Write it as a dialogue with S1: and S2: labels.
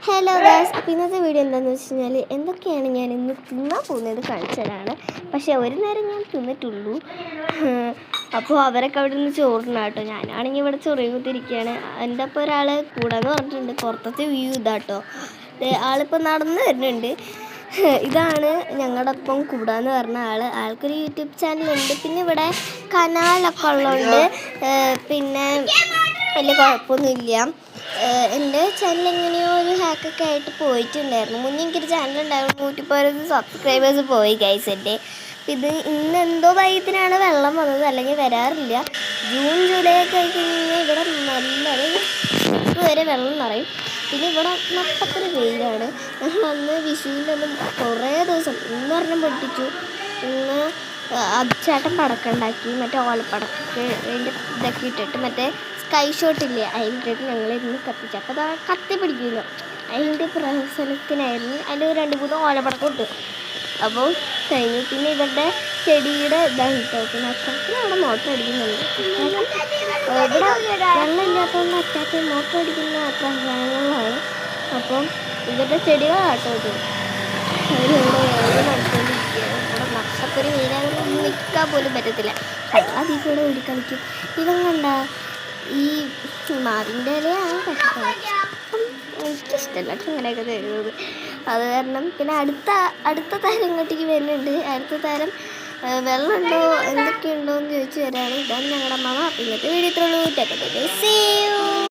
S1: Hello guys, അപ്പോൾ ഇന്നത്തെ video എന്താണെന്ന് വെച്ച് കഴിഞ്ഞാൽ എന്തൊക്കെയാണ് ഞാൻ ഇന്ന് തിന്നാൻ പോകുന്നത് കാണിച്ചു തരാണ്. പക്ഷേ ഒരു നേരം ഞാൻ തിന്നിട്ടുള്ളൂ. അപ്പോൾ അവരൊക്കെ അവിടെ നിന്ന് ചോറിനാ കേട്ടോ. ഞാനാണെങ്കിൽ ഇവിടെ ചൊറിയ കുത്തിരിക്കുകയാണ്. എൻ്റെ ഒപ്പം ഒരാൾ കൂടാന്ന് പറഞ്ഞിട്ടുണ്ട്. പുറത്തത്തെ വ്യൂ ഇതാട്ടോ. ആളിപ്പോൾ നടന്നു വരുന്നുണ്ട്. ഇതാണ് ഞങ്ങളുടെ ഒപ്പം കൂടാന്ന് പറഞ്ഞ ആൾക്കൊരു യൂട്യൂബ് ചാനലുണ്ട്. പിന്നെ ഇവിടെ കനാലൊക്കെ ഉള്ളതുകൊണ്ട് പിന്നെ വലിയ കുഴപ്പമൊന്നുമില്ല. എൻ്റെ ചാനൽ എങ്ങനെയോ ഒരു ഹാക്കൊക്കെ ആയിട്ട് പോയിട്ടുണ്ടായിരുന്നു. മുന്നേ എനിക്കൊരു ചാനലുണ്ടായിരുന്നു, 140 സബ്സ്ക്രൈബേഴ്സ് പോയി ഗൈസ് എൻ്റെ. ഇത് ഇന്ന് എന്തോ വൈദ്യത്തിനാണ് വെള്ളം വന്നത്, അല്ലെങ്കിൽ വരാറില്ല. ജൂൺ ജൂലൈ ഒക്കെ ആയി കഴിഞ്ഞാൽ ഇവിടെ നല്ലത് വരെ വെള്ളം നിറയും. പിന്നെ ഇവിടെ നട്ടപ്പൊരു വെയിലാണ്. ഞങ്ങൾ അന്ന് വിഷുവിനൊന്നും കുറേ ദിവസം ഇന്ന് പറഞ്ഞാൽ പൊട്ടിച്ചു. ഇന്ന് ചേട്ടൻ പടക്കുണ്ടാക്കി, മറ്റേ ഓലപ്പടക്ക് അതിൻ്റെ ഇതൊക്കെ ഇട്ടിട്ട് മറ്റേ സ്കൈ ഷോട്ടില്ലേ അതിലിട്ടിട്ട് ഞങ്ങളിരുന്ന് കത്തിച്ചു. അപ്പോൾ അതാ കത്തി പിടിക്കുമല്ലോ, അതിൻ്റെ പ്രഹസനത്തിനായിരുന്നു. അതിൽ 2-3 ഓലപ്പടക്കം ഇട്ടു. അപ്പോൾ കഴിഞ്ഞു. പിന്നെ ഇവരുടെ ചെടിയുടെ ഇതാണ് കിട്ടുക. പിന്നെ അച്ചാച്ചന് അവിടെ മോട്ടർ അടിക്കുന്നുണ്ട്. ഇവിടെ വെള്ളമില്ലാത്തതുകൊണ്ട് അച്ചാച്ചൻ മോട്ടർ അടിക്കുന്ന പ്രധാനങ്ങളാണ്. അപ്പം ഇവരുടെ ചെടികളാട്ടോ ഇത്. അതിലൂടെ വെള്ളം നടത്തുകൊണ്ടിരിക്കുകയാണ്. ഇവിടെ നഷ്ടപ്പൊരു മീനാകുമ്പോൾ നിൽക്കാൻ പോലും പറ്റത്തില്ല. അതിൽ കൂടെ ഓടിക്കളിക്കും. ഇവൻ കണ്ട ഈ മാവിൻ്റെ ഇലയാണ് കഷ്ടം. എനിക്കിഷ്ടമല്ല അങ്ങനെയൊക്കെ തരുന്നത്. അത് കാരണം പിന്നെ അടുത്ത താരം ഇങ്ങോട്ടേക്ക് വരുന്നുണ്ട്. അടുത്ത താരം വെള്ളമുണ്ടോ എന്തൊക്കെയുണ്ടോ എന്ന് ചോദിച്ചു വരാണ്. ഇതാണ് ഞങ്ങളുടെ അമ്മ. ഇന്നത്തെ വീഡിയോ ഇത്രയുള്ളൂ.